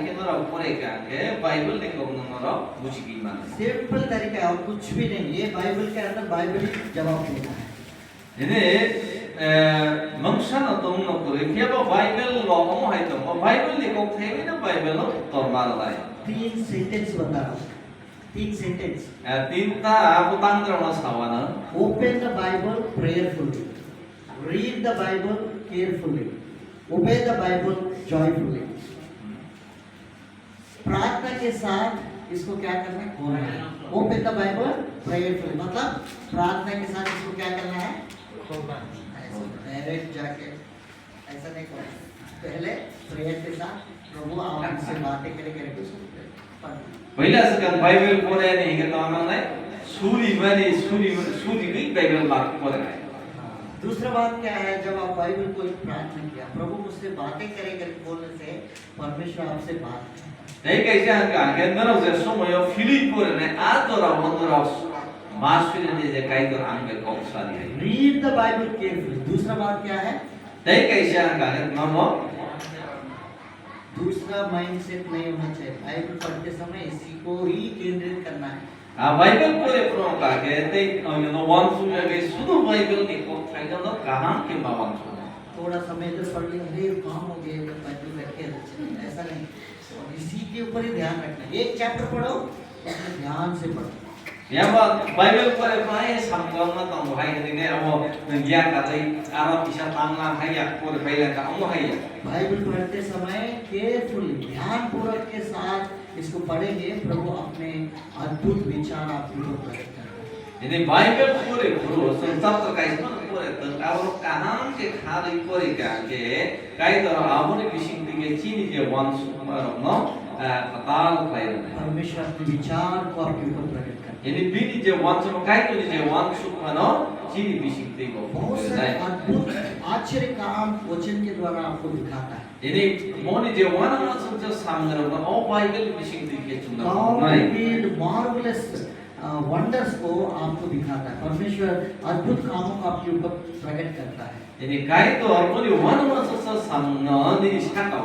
के नरा ऊपर एक आके बाइबल ने कौन नरा बुझ की मान सिंपल तरीका है और कुछ भी नहीं, ये बाइबल के अंदर बाइबल ही जवाब देता है। ini mengsan atau mengukur kia ba Bible lo kamu hai tu Bible ni kau thei na Bible lo tormal lai 3 sentence बता रहा हूँ, 3 sentence. tinta aku tangger mas kawana Open the Bible prayerfully, read the Bible carefully, obey the Bible joyfully। प्रार्थना के साथ इसको क्या करना है, खोलना है। Open the Bible prayerfully मतलब प्रार्थना के साथ इसको क्या करना है, खोलना है। डायरेक्ट जाके ऐसा नहीं करना, पहले प्रेयर के साथ प्रभु आपसे बातें करके उसको पढ़ना। पहिला sekarang Bible pore ni hingga tahu mana suri ni Bible mark pore ni दूसरा बात क्या है, जब आप बाइबल को प्रार्थना किया, प्रभु मुझसे बातें करें करके बोलने से परमेश्वर आपसे बात Tapi कैसे angka kan नरा उसे semua yo Philip pore ni adora mandora master ni je kai तो angka kau सारी है रीड द बाइबल केयरफुली। दूसरा बात क्या है, Tapi कैसे angka kan नमो दूसरा माइंडसेट नहीं होना चाहिए, बाइबल पढ़ते समय इसी को ही केंद्रित करना है। Bible pore from ka ke te no one su me sudo Bible ni kau thai ना कहाँ के बावन su थोड़ा समय इधर पढ़ लिया, अरे काम हो गया, तो बाइबल रख के ऐसा नहीं, इसी के ऊपर ही ध्यान रखना है। एक चैप्टर पढ़ो, उसमें ध्यान से पढ़ो। Ya ba Bible pore pai samgal na tong hai ni ne amo dia katai Arab bisa tanglang hai ya pore pai la ka amo hai ya Bible पढ़ते समय केयरफुली ध्यान पूर्वक के साथ इसको पढ़ेंगे, प्रभु अपने अद्भुत विचार आपके ऊपर प्रकट करेगा। Jadi Bible pore puro संसार तो kai semua pore तो awal कहाँ के खाली pore का के kai तो awal bising tinggal cini je one super no katal kai na परमेश्वर अपने विचार को आपके ऊपर प्रकट करेगा। Jadi bini je one super kai तो je one super no cini bising tinggal बहुत सारे अद्भुत आश्चर्य काम वचन के द्वारा आपको दिखाता है। Jadi moni je one ama संसार सामने रखना all Bible bising tinggal cuma God did marvelous wonders को आपको दिखाता है, परमेश्वर अद्भुत कामों को आपके ऊपर प्रकट करता है। Jadi kai तो अपनी one ama संसार सामने ni siapa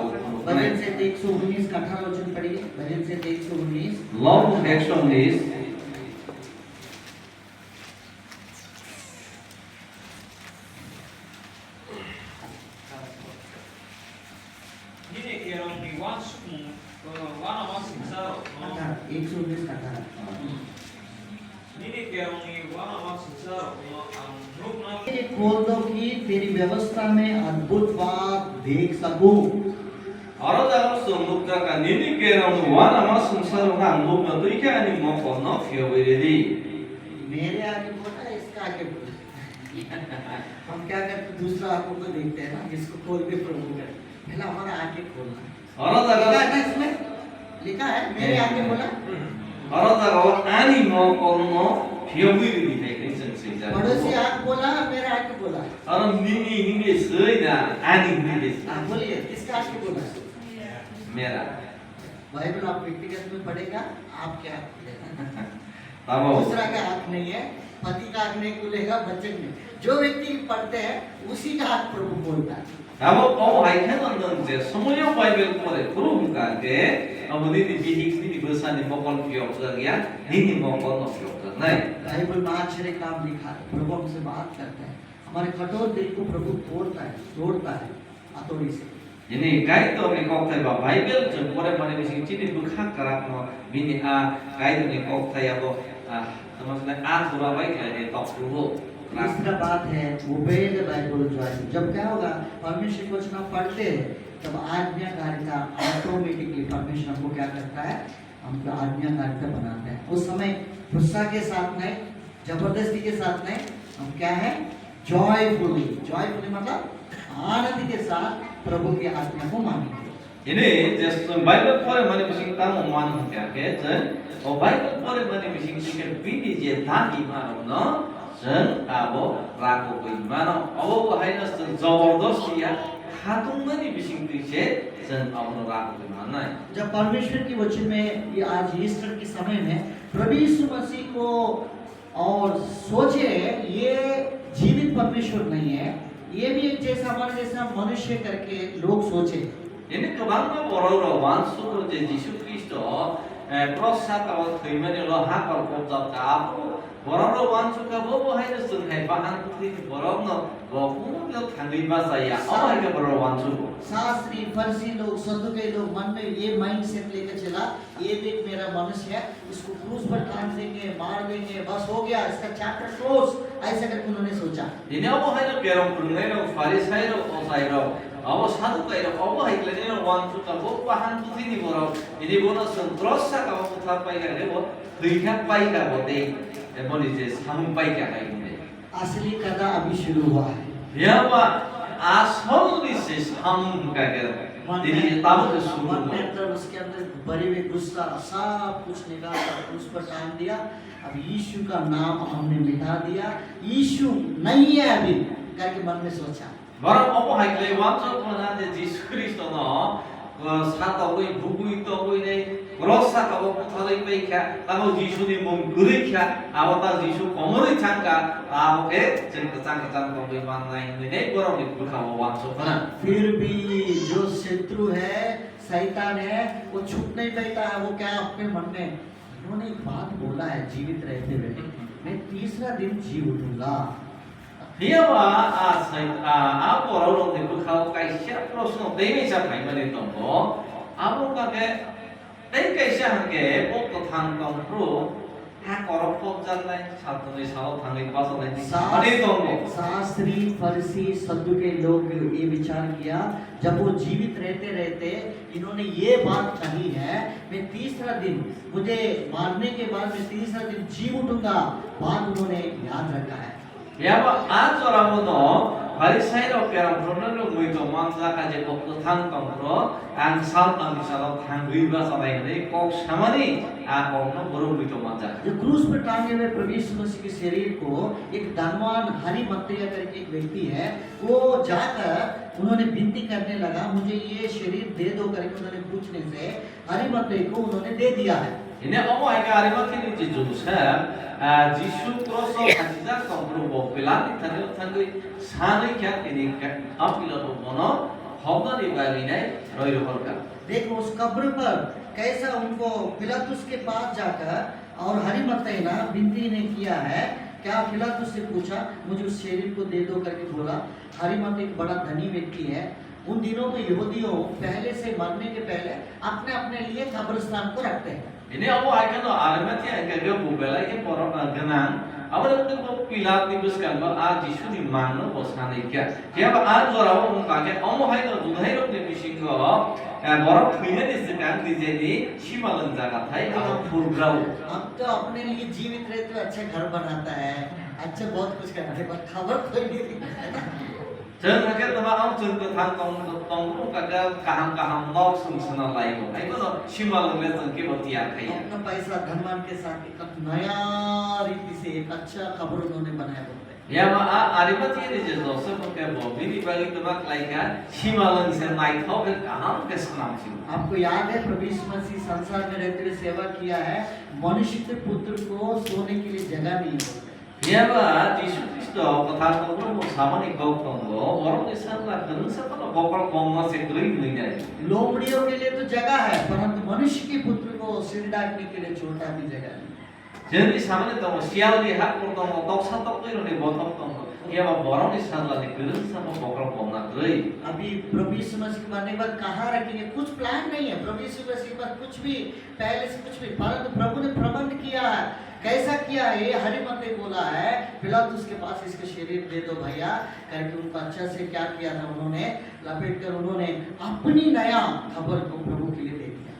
भजन से 119 का 18 वचन पढ़िए, भजन से 119 Law of action is Ini kira ni wana masih besar. 119 का 18 Ini kira ni wana masih besar. Ang grup na ये खोल दो कि तेरी व्यवस्था में अद्भुत बात देख सकूं। Orang dalam sumber kan ini kira wana mas संसार का अनुभव में तो क्या नहीं मो करना फिर वेरी मेरे आगे बोला, इसका आगे बोला। हम क्या करते, दूसरा आंखों को देखते हैं ना, इसको खोल के प्रभु करते, पहले हमारा आगे खोलना है। Orang लिखा है dalam ना, इसमें लिखा है मेरे आगे बोला। orang dalam ani mau करना फिर वेरी है किसी पड़ोसी से आग बोला, मेरे आगे बोला। orang ini sih ना ani ini आप बोलिए, किसका आगे बोला? मेरा बाइबल आप व्यक्तिगत में पढ़ेगा, आप क्या तब दूसरा का हक नहीं है, पति का हक नहीं खुलेगा, बच्चे में जो व्यक्ति पढ़ते हैं उसी का हक प्रभु बोलता है। अब कौ हाई थे नंदन से समझो बाइबल पढ़े प्रूव करके अब नीति बिहिक नीति बसा नि मकल फियोक कर गया नीति मकल न फियोक कर नहीं बाइबल में आश्चर्य काम लिखा है, प्रभु हमसे बात करता है, हमारे कठोर दिल को प्रभु तोड़ता है हथौड़ी से। ini kai to ni kok thai ba Bible je pore mane bisi chini bukha karak no bini kai to ni kok thai abo समझना आ पूरा भाई कहने तो प्रूव तीसरा बात है ओबे द बाइबल जॉइन। जब क्या होगा, परमेश्वर को वचन पढ़ते हैं तब आज्ञाकारिता ऑटोमेटिकली परमेश्वर हमको क्या करता है, हमको आज्ञाकारिता बनाता है। उस समय गुस्सा के साथ नहीं, जबरदस्ती के साथ नहीं, हम क्या है, जॉयफुली मतलब आनंद के साथ प्रभु की आज्ञा को मानेंगे। ini just Bible pore mane bisi tamu man kya ke je o Bible pore mane bisi ke bini je tagi mano no jen abo rako ko mano abo ko haina जबरदस्ती या खातुम mane bisi ke jen abo rako ko mano जब परमेश्वर की वचन में ये आज Easter के समय में प्रभु यीशु मसीह को और सोचे, ये जीवित परमेश्वर नहीं है, ये भी एक जैसा हमारे जैसा मनुष्य करके लोग सोचे। Ini kebanyakan orang wansu je Yesus Kristus cross atau theimen lo hak or kopjat ka orang wansu ka bobo hai na sun hai bahan putri orang no boku no thangli basa ya और के orang wansu Shastri फरीसी लोग सदुके लोग मन में ये mind set लेकर चला ये देख मेरा मनुष्य है इसको क्रूस पर टांग देंगे मार देंगे बस हो गया इसका चैप्टर क्लोज ऐसा करके उन्होंने सोचा ini apa hai na kerong kurungai no farisai ro osai ro awo sadu kai ro awo hai le no wansu ka bo bahan putri ni boro ini bono sun cross ka bo kutha pai ka le bo thikha pai ka bo de eboni je samung pai ka kai ne असली कथा अभी शुरू हुआ है Biapa asal ni sesam kaget. Jadi tahu ke मन suruh. में अंदर उसके अंदर भरे हुए गुस्सा सब कुछ निकाल कर क्रूस पर टांग दिया अब यीशु का नाम हमने मिटा दिया यीशु नहीं है अभी करके मन में सोचा Barang apa hai kle wanso kena je Yesus Kristus no. Satu koi buku itu koi ni rosa kau putalai baiknya. Tahu Yesus ni menguriknya. Awak Yesus komori cangka. Tahu ke cangka kau mana ini barang ni bukan wanso kena. फिर भी जो शत्रु है शैतान है वो छुप नहीं देता है वो क्या अपने मन में उन्होंने एक बात बोला है जीवित रहते हुए मैं तीसरा दिन जी उठूंगा Dia apa orang ni bukan kaisya prosno demi siapa yang ini tunggu. Apa kage demi kaisya hangge pokok tangkong pro hak orang pokok jalan satu ni salah tanggi pasal ni. Ini tunggu. Shastri फरीसी सद्दुके लोग ये विचार किया जब वो जीवित रहते रहते इन्होंने ये बात कही है मैं तीसरा दिन मुझे मारने के बाद मैं तीसरा दिन जी उठूंगा बात उन्होंने याद रखा है Ya apa orang itu farisai orang yang pernah itu mangsa kaje pokok tangkong pro angsal tanggi salah tanggi bahasa ini kok sama ni aku no baru itu mangsa. जो क्रूस पर टांगे हुए प्रभु यीशु मसीह के शरीर को एक धनवान हरी मत्तैया करके एक व्यक्ति है वो जाकर उन्होंने विनती करने लगा मुझे ये शरीर दे दो करके उन्होंने पूछने से हरी मत्तैया को उन्होंने दे दिया है Ini apa yang hari ini dijujuskan Yesus Kristus hajat kompro pelati tadi sana kya ini apila tu mono hamba di bagi ni roy rohorka. देखो उस कब्र पर कैसा उनको पिलातुस के पास जाकर और हरी मत्तैया विनती ने किया है क्या पिलातुस से पूछा मुझे उस शरीर को दे दो करके बोला हरी मत्तैया एक बड़ा धनी व्यक्ति है उन दिनों में यहूदियों पहले से मरने के पहले अपने अपने लिए कब्रिस्तान को रखते हैं Ini apa akan alamat yang agak bubela yang orang kenang. Awal itu pilat dibeskan bahwa Yesus di mana bosan ikan. Siapa orang mengkaji, hai tu dunai rok ni bisinggo. Orang punya di sekarang di sini simalan jagat hai atau purgrau. हम तो अपने लिए जीवित रहते हुए अच्छा घर बनाता है अच्छा बहुत कुछ करते हैं पर खबर कोई नहीं देता Jangan kaget sama orang jengkel tangkong kagak kaham nok sungsuna lain. Itu tu simalan lesan kita tiap kaya. अपना पैसा धनवान के साथ एक नया रीति से एक अच्छा खबर उन्होंने बनाया बोलते हैं Ya arimat ini je Joseph ke Bobby di bagi temak lainnya simalan se naik kau ke kaham ke senam sih. आपको याद है प्रभु यीशु मसीह संसार में रहते हुए सेवा किया है मनुष्य के पुत्र को सोने के लिए जगह नहीं होती Ya Yesus Kristus kata kau mau sama ni kau tunggu orang di sana terus apa nak bakal ngomong sekali ni dah. लोमड़ियों के लिए तो जगह है परंतु मनुष्य के पुत्र को सिर डाकने के लिए छोटा भी जगह नहीं Jadi sama ni tunggu sial di hak tunggu tok satu tu ni botok tunggu. Ya orang di sana ni terus sama bakal ngomong lagi. अभी प्रभु यीशु मसीह मरने के बाद कहाँ रखेंगे कुछ प्लान नहीं है प्रभु यीशु मसीह के बाद कुछ भी पहले से कुछ भी परंतु प्रभु ने प्रबंध किया है कैसा किया है ये हरी मत्ते बोला है पिलातुस के पास इसका शरीर दे दो भैया करके उनको अच्छा से क्या किया था उन्होंने लपेट कर उन्होंने अपनी नया खबर को प्रभु के लिए दे दिया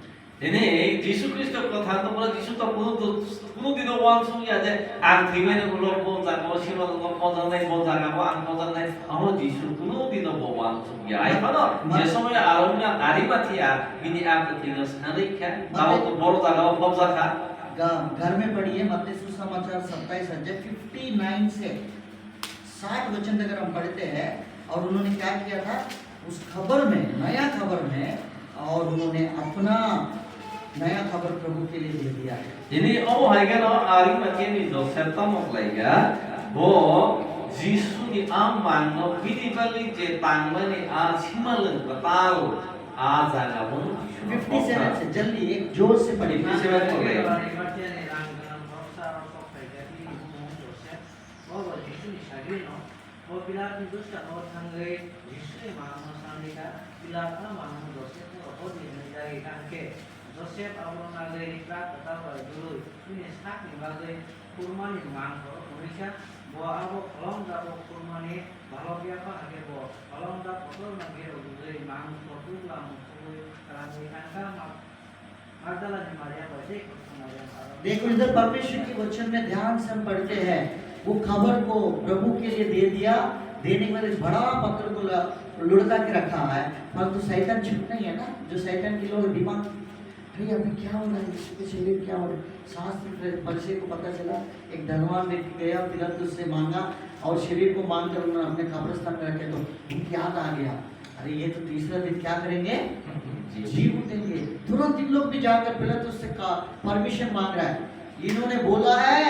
Ini Yesus Kristus kata tu pula Yesus tak penuh di dalam sunya je. Angti mana kalau pun jaga, siapa kalau pun jaga, pun jaga, ang pun jaga. Kalau Yesus penuh di dalam sunya. Ayat mana? Jesunya arumnya arimat ya. Ini aku tinggal sendiri kan. Kalau tu baru jaga, pun jaga. घर में पढ़िए मत्ती सुसमाचार 27 अध्याय 59 से 60 वचन तक हम पढ़ते हैं और उन्होंने क्या किया था उस खबर में नया खबर में और उन्होंने अपना नया खबर प्रभु के लिए दे दिया है Ini hai kan arimat ini Joseph tamak lagi. Bo Yesus di aman no bidi balik je tangmani simalan betal. आज आगा pun 57 से जल्दी एक जोर से पढ़िए 57 को ले Joseph abang nagay ikrat atau dulu ini sak ni bagai kurma ni mang ko Indonesia bawa abo kolong dabo kurma ni balok dia apa age bawa kolong dabo kolong nagay udah mang ko tu lang ko kalau ni angka magdala ni Maria बचे देखो इधर परमेश्वर के वचन में ध्यान से हम पढ़ते हैं वो खबर को प्रभु के लिए दे दिया देने के बाद एक बड़ा पत्थर को लुढ़का के रखा है परंतु शैतान चुप नहीं है ना जो शैतान के लोग दिमाग भैया अभी क्या हो रहा है इसके शरीर क्या हो रहा है शास्त्र परिचय को पता चला एक धनवान व्यक्ति गया पिलातुस से मांगा और शरीर को मांग कर उन्होंने अपने कब्रिस्तान में रखे तो उनकी याद आ गया अरे ये तो तीसरा दिन क्या करेंगे जी उठेंगे तुरंत इन लोग भी जाकर पिलातुस से परमिशन मांग रहा है इन्होंने बोला है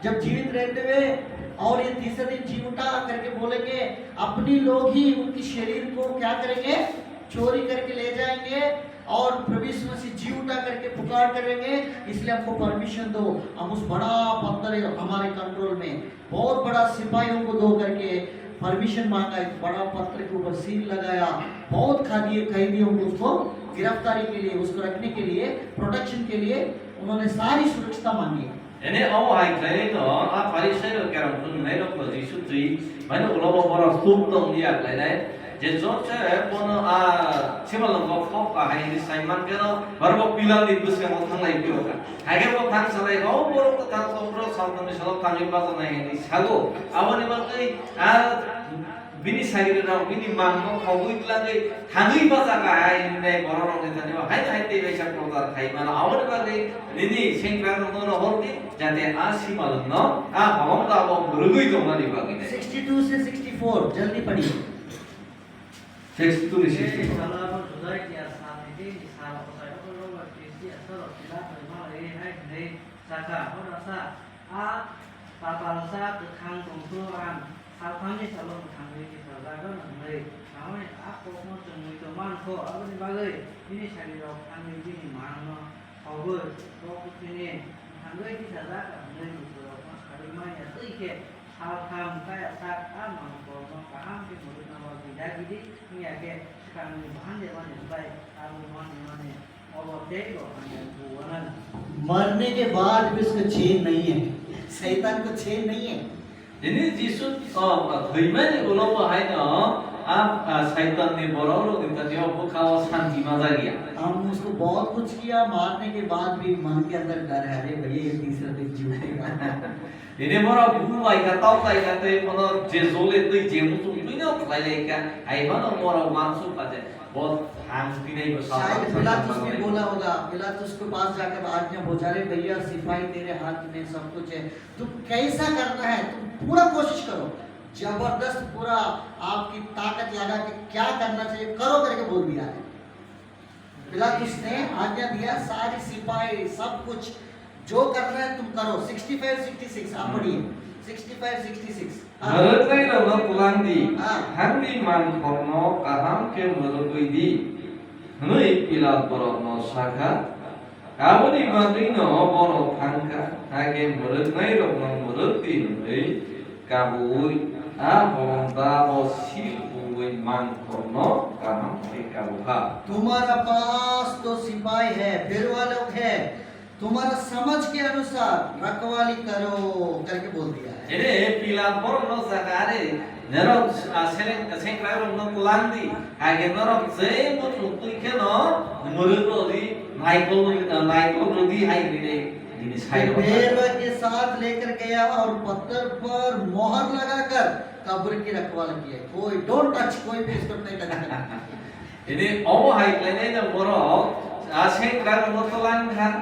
जब जीवित रहते हुए और ये तीसरे दिन जी उठा करके बोलेंगे अपनी लोग ही उनकी शरीर को क्या करेंगे चोरी करके ले जाएंगे और प्रभु यीशु मसीह जी उठा करके पुकार करेंगे इसलिए हमको परमिशन दो हम उस बड़ा पत्थर हमारे कंट्रोल में बहुत बड़ा सिपाहियों को दो करके परमिशन मांगा एक बड़ा पत्थर के ऊपर सील लगाया बहुत कैदियों को उसको गिरफ्तारी के लिए उसको रखने के लिए प्रोटेक्शन के लिए उन्होंने सारी सुरक्षा मांगी Ini awal hai klai no, Pharisee lo kerang pun nai lo ko Yesus tui, mana ulo bo bora sup tong dia klai nai. Je zot se pono simalong ko fok ka hai ni Simon ke no, baru bo pilang di bus yang thang lai pio ka. Hai ke bo thang salai ko boro ko thang ko boro sam ni salok thang ni ba nai ni sago. Awani ba kai bini sairi na bini mang no khogui langai thangi ba sa ka hai ni boro rong ni tani ba hai te be sak ko ta hai mana awani ba kai ni sengkra no no horti jate asimalong no hawam ta bo murugui to mani ba ki 62 से 64 जल्दी पढ़िए 62 ni 64 kalau abang sudah dia saat ini salah saya kalau berkisi asal tidak memang ini hai ini saka orang rasa tapal sa tukang tungsuan hal ni selalu tukang ini sahaja kan nanti namun aku mau cemui teman ko aku ni bagai ini saya dah tukang ini mana kau kau ini nanti ini sahaja kan nanti kalau sekali main ya tu ikat hal kayak sak amang ko paham ke mulut nama tidak jadi ini agak sekarang ni bahan dia mana baik kalau mana और देखो ना मरने के बाद भी उसको चैन नहीं है शैतान को चैन नहीं है Ini Yesus thuyman ulo bo hai no शैतान ने बरोलो दिन तक जो बुखाओ शांति मजा गया हम उसको बहुत कुछ किया मारने के बाद भी मन के अंदर डर है अरे भैया ये तीसरा दिन जी उठेगा Ini mora bu lai ka tau tai ka te mono Jesole tui jemu tu tui no lai lai ka ai mono mora mansu pa de बहुत हम भी नहीं बता शायद पिलातुस ने बोला होगा पिलातुस के पास जाकर आज्ञा बोझा रे भैया सिपाही तेरे हाथ में सब कुछ है तुम कैसा करना है तुम पूरा कोशिश करो जबरदस्त पूरा आपकी ताकत लगा के क्या करना चाहिए करो करके बोल दिया है पिलातुस ने आज्ञा दिया सारी सिपाही सब कुछ जो करना है तुम करो 65 66 आप पढ़िए 65 66 Merentai dalam pulang di, hari man korno kaham ke merugui di, nui pilat borokno saka, kamu di mandino borok tangka, hage merentai dalam merugui nui, kabui, honda osil bui man korno kaham ke kabuha. तुम्हारा पास तो सिपाही है फिर वाले लोग है तुम्हारा समझ के अनुसार रखवाली करो करके बोल दिया है Jadi pilat borokno sakare, nerok sengkrai no pulang di, hage nerok semu tuntui ke no, merugui naikol di hai ini saya बेरवा के साथ लेकर गया और पत्थर पर मोहर लगाकर कब्र की रखवाली किया कोई डोंट टच कोई भी इसको नहीं करना Ini oh hai klene na borok sengkrai no pulang kan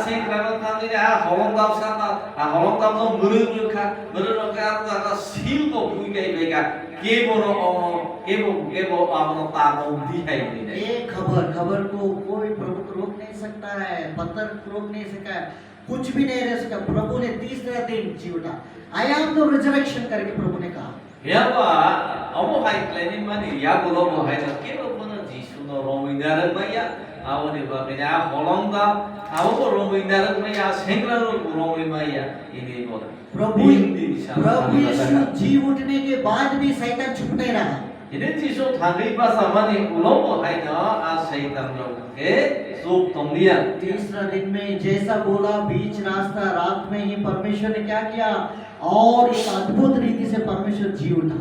sengkrai no kan ini holong dam sana holong dam no merugui kan ta sil ko bui kai beka kebo amno ta no di hai ini एक खबर को कोई प्रभु को रोक नहीं सकता है पत्थर को रोक नहीं सकता कुछ भी नहीं रह सकता प्रभु ने तीसरा दिन जी उठा आई एम द रिजरेक्शन करके प्रभु ने कहा Ya ba, omo hai klene mani ya bolo bo hai na kebo bono Jisu no Romina Maya, our Nivamina, Holonda, our Romina Maya, Singler Romimaya in the water. प्रभु प्रभु यीशु जी उठने के बाद भी शैतान चुप नहीं रहा Ini Jisu thangi pa samani ulomo hai na a shaitan log ke sup tom liya. तीसरा दिन में जैसा बोला बीच रास्ता रात में ही परमेश्वर ने क्या किया और एक अद्भुत रीति से परमेश्वर जी उठा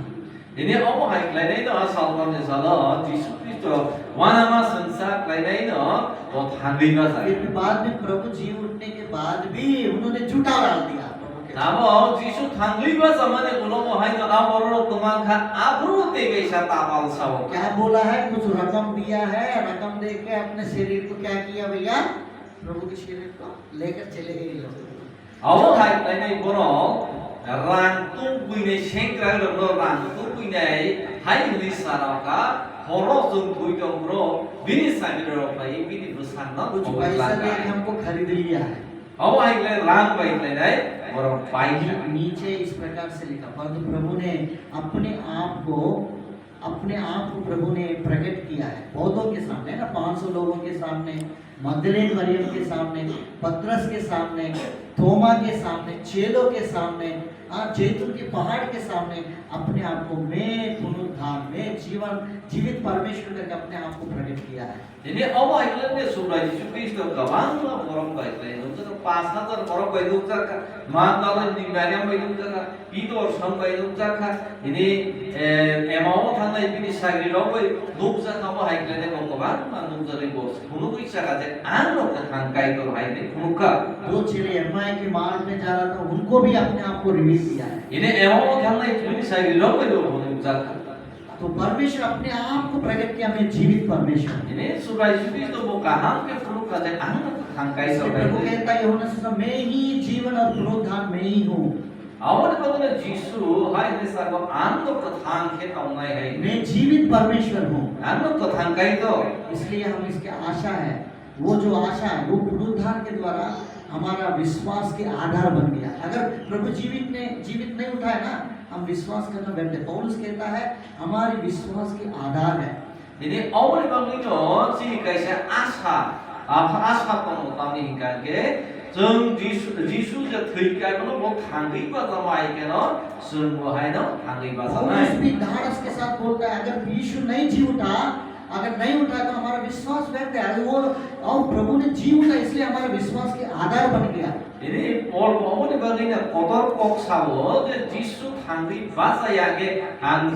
Ini omo hai klai no asal kam ne sala Jisu Kristo wana ma sansa klai no to thangi pa sa. फिर बाद में प्रभु जी उठने के बाद भी उन्होंने झूठा डाल दिया Namo Jisu thangi pa samani ulomo hai na amoro tumang kha abru te ke sa tapal sao. क्या बोला है कुछ रकम दिया है रकम दे के अपने शरीर को क्या किया भैया प्रभु के शरीर को लेकर चले गए लोग Omo hai klai nei bono rang tung pui nei sengkra lo rang tung pui nei hai ni saraka horo sung pui jong bro bini samiro pai bini busan no कुछ पैसा लेके हमको खरीद लिया है Omo hai klai rang pai klai nei boro pai नीचे इस प्रकार से लिखा परंतु प्रभु ने अपने आप को प्रभु ने प्रकट किया है बहुतों के सामने ना 500 लोगों के सामने मगदलेन मरियम के सामने पतरस के सामने थोमा के सामने चेलों के सामने जैतून के पहाड़ के सामने अपने आप को मैं पुनरुत्थान में जीवित परमेश्वर करके अपने आप को प्रकट किया है Ini Allah itu ni sudah Yesus Kristus kawan lah orang baik lain. Untuk pas nazar orang baik itu kan, mandalan di Maryam baik itu kan, itu orang baik itu kan. Ini emang orang lain ini sagri orang baik, duk sa kamu baik lain itu kawan, mandu jadi bos. Kunu itu saya kata, anu kan hangkai itu baik ni, kunu ka. दो चेले MI के मार्ग में जा रहा था उनको भी अपने आप को रिवील किया है Ini emang orang lain ini sagri orang baik itu kunu kan. तो परमेश्वर अपने आप को प्रकट किया मैं जीवित परमेश्वर Ini sudah Yesus Kristus bukan hangkai kunu kata, anu hangkai इसलिए itu प्रभु baik. कहता है यूहन्ना सुसमाचार मैं ही जीवन और पुनरुत्थान मैं ही हूँ Awal pada Jisu hai ni sahaja anu kethang ke taunai hai. मैं जीवित परमेश्वर हूँ Anu kethang kai to. इसलिए हम इसके आशा है वो जो आशा है वो पुनरुत्थान के द्वारा हमारा विश्वास के आधार बन गया अगर प्रभु जीवित नहीं उठाए ना हम विश्वास करना बैठे पौलुस कहता है हमारी विश्वास के आधार है Ini awal bagi no si kaisa asa. Apa asa kamu tahu ni kan ke? Jeng Jisu je theikai kono bo thangi pa samai ke no sungguh hai no thangi pa पौलुस samai. भी धारस के साथ बोलता है अगर यीशु नहीं जी उठा अगर नहीं उठा तो हमारा विश्वास व्यर्थ है वो और प्रभु ने जी उठा इसलिए हमारा विश्वास के आधार बन गया Ini awal bagi ni kotor kok sawo je Jisu thangi pa saya ke hang